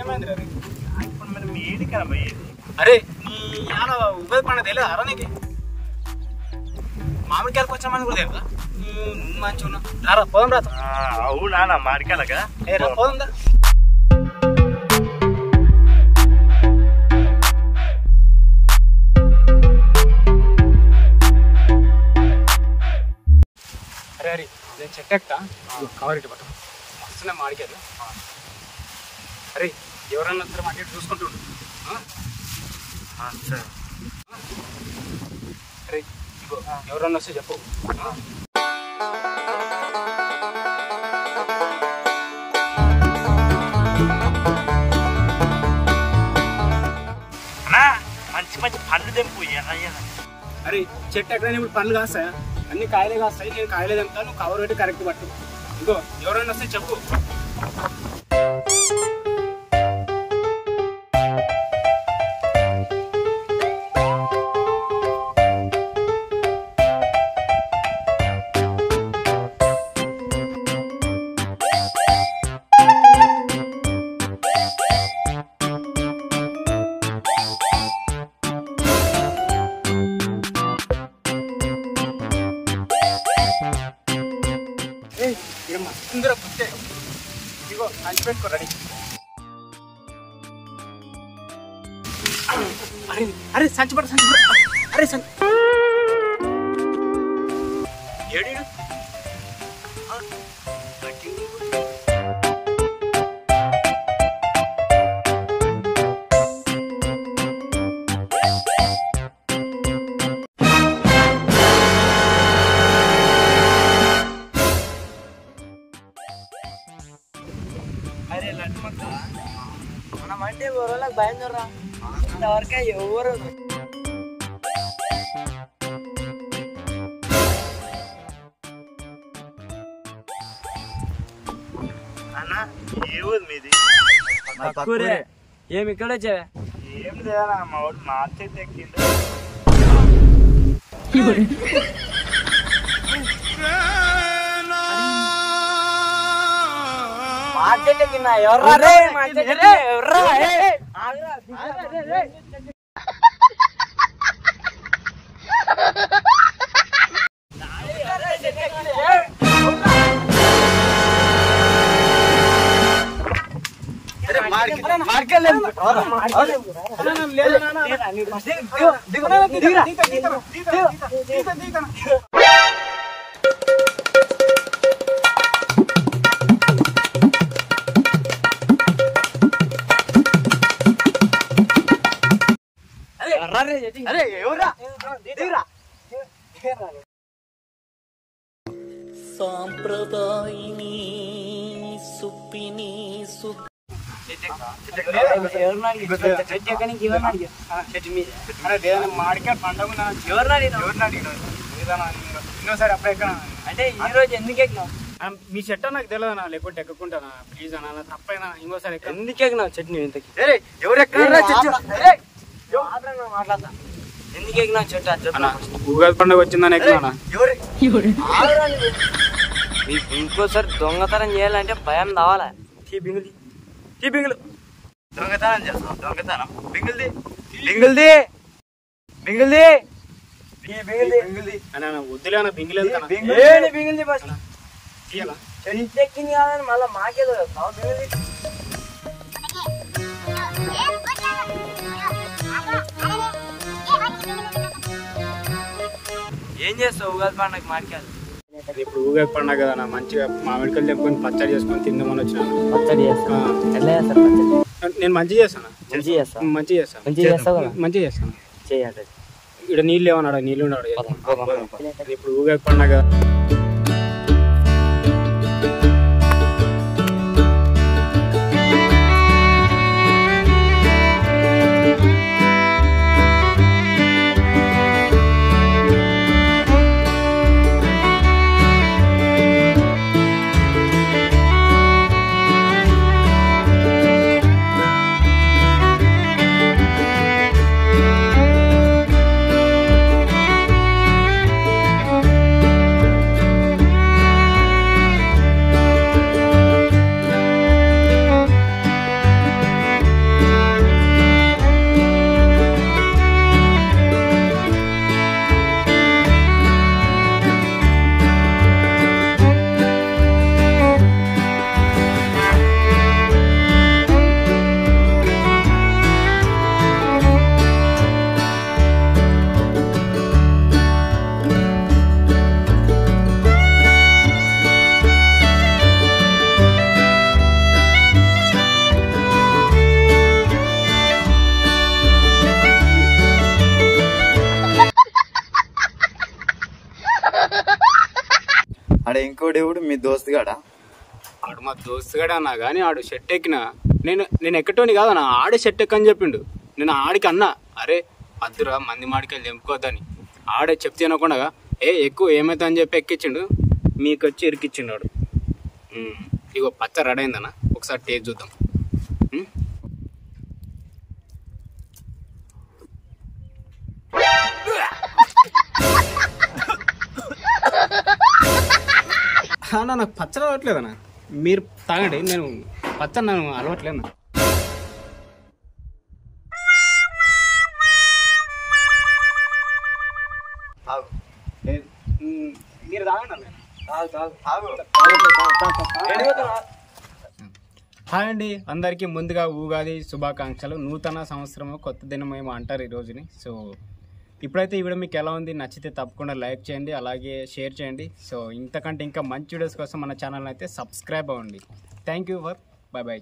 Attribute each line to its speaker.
Speaker 1: ఇప్పుడు మరి మీ ఏడికరా పోయేది?
Speaker 2: అరే నీ యాన ఉగాది పండుగ తెలియదు అరా నీకు? మామిడికాయలకు వచ్చామని కూడా తెలుదా? నువ్వు మంచిగా ఉన్నావు. రారా పోదాం రా.
Speaker 1: అవునా మామిడికాయలగా?
Speaker 2: ఏ రా పోదాం రా. అరే అరే నేను చెట్టు ఎక్కుతా కవర్ ఇటు పట్టు వస్తున్నాయి మామిడికాయలు. అరే ఎవరన్నా సరే మాకు చూసుకుంటుండు.
Speaker 1: సరే
Speaker 2: అరే ఇగో ఎవరన్నా వస్తే చెప్పు.
Speaker 1: అన్నా మంచి మంచి పండ్లు తెంపు.
Speaker 2: అరే చెట్టు ఎక్కడైనా ఇప్పుడు పండ్లు కాస్తాయా? అన్ని కాయలే కాస్తాయి. నేను కాయలే తెంపుతా, నువ్వు కవర్ పెట్టి కరెక్ట్ పట్టు. ఇగో ఎవరైనా వస్తే చెప్పు. ఇక మస్తుందిరా పుట్టే. ఇగో అంచి పెట్టుకో రెడీ. అరే అరే సంచి పట్టు సంచి పట్టు. అరే సంచి ఏడు
Speaker 3: మనం అంటే ఊరోళ్ళకి భయం రా ఇంతవరకే ఎవరు
Speaker 1: అన్నా ఏ ఊరు మీది?
Speaker 3: తక్కువరే. ఏమి ఇక్కడ వచ్చావే?
Speaker 1: ఏం లేదా మా వాడు మార్కెట్ ఎక్కిండు.
Speaker 3: మార్కెట్ ఎక్కినా ఎవర్రా? ఎవర్రా?
Speaker 4: సాంప్రదాయిని సుప్పిని
Speaker 2: మామిడికాయ పండుగ ఇంకోసారి అప్పుడు ఎక్కడ
Speaker 3: అంటే ఈ రోజు ఎందుకు ఎక్కినావు?
Speaker 2: మీ చెట్ట నాకు తెలియదనా, లేకుంటే ఎక్కకుంటానా? ప్లీజ్ అన్నా తప్పైనా ఇంకోసారి ఎక్కడ.
Speaker 3: ఎందుకు ఎక్కినావు చట్నీ ఇంతకి?
Speaker 2: ఎవరు ఎక్కడ
Speaker 3: మాట్లాడతా. ఎందుకు ఎక్కినావు చెట్టు?
Speaker 2: ఉగాది పండుగ వచ్చిందని ఎక్కడా?
Speaker 3: మీకు ఇంకోసారి దొంగతనం చేయాలంటే భయం రావాలా?
Speaker 2: బింగులు
Speaker 1: దొంగతనం చేస్తాం. దొంగతనం బింగుల్ది
Speaker 2: వద్దులే అన్న బింగిలేదు కదా.
Speaker 3: బింగిల్ది ఫస్ట్ ఎక్కింది కాదని మళ్ళీ మాకేదో బింగిల్ది. ఏం చేస్తావు ఉగాది పండుగ మామిడికాయలు?
Speaker 2: ఇప్పుడు ఉగాది పండుగ కదా, మంచిగా మామిడికాయలు తెంపుకొని పచ్చడి చేసుకొని తిందామని వచ్చినాను.
Speaker 3: పచ్చడి చేస్తాను. ఎట్లా చేస్తారు పచ్చడి?
Speaker 2: నేను మంచిగా చేస్తాను. మంచిగా చేస్తాను.
Speaker 3: చేయాలి.
Speaker 2: ఇక్కడ నీళ్ళు ఏమన్నాడు? నీళ్ళు ఉన్నాడు. ఇప్పుడు ఉగాది పండుగ
Speaker 5: ఇంకోడెవడు మీ దోస్తుగాడా?
Speaker 2: ఆడు మా దోస్తుగాడే అన్నా కానీ ఆడు షెట్ ఎక్కిన నేను ఎక్కటోని కాదన్నా, ఆడే షెట్ ఎక్కని చెప్పిండు. నేను ఆడికి అన్నా, అరే అద్దురా మంది మాడికాయలు తెంపుకోవద్దని. ఆడే చెప్తే అనకుండా ఎక్కువ ఏమైతే అని చెప్పి ఎక్కించిండు, మీకు వచ్చి ఇరికిచ్చిండు వాడు. ఇగో పచ్చ రెడీ అయిందన్నా, ఒకసారి టేస్ట్ చూద్దాం. అన్నా నాకు పచ్చడి అలవట్లేదన్నా, మీరు తాగండి, నేను పచ్చడి నన్ను అలవట్లేదు. మీరు తాగండి. హాయ్ అండి అందరికీ, ముందుగా ఉగాది శుభాకాంక్షలు. నూతన సంవత్సరం కొత్త దినం ఏమో అంటారు ఈ రోజుని. సో ఇప్పుడైతే ఈ వీడియో మీకు ఎలా ఉంది, నచ్చితే తప్పకుండా లైక్ చేయండి, అలాగే షేర్ చేయండి. సో ఇంతకంటే ఇంకా మంచి వీడియోస్ కోసం మన ఛానల్ అయితే సబ్స్క్రైబ్ అవ్వండి. Thank you for by.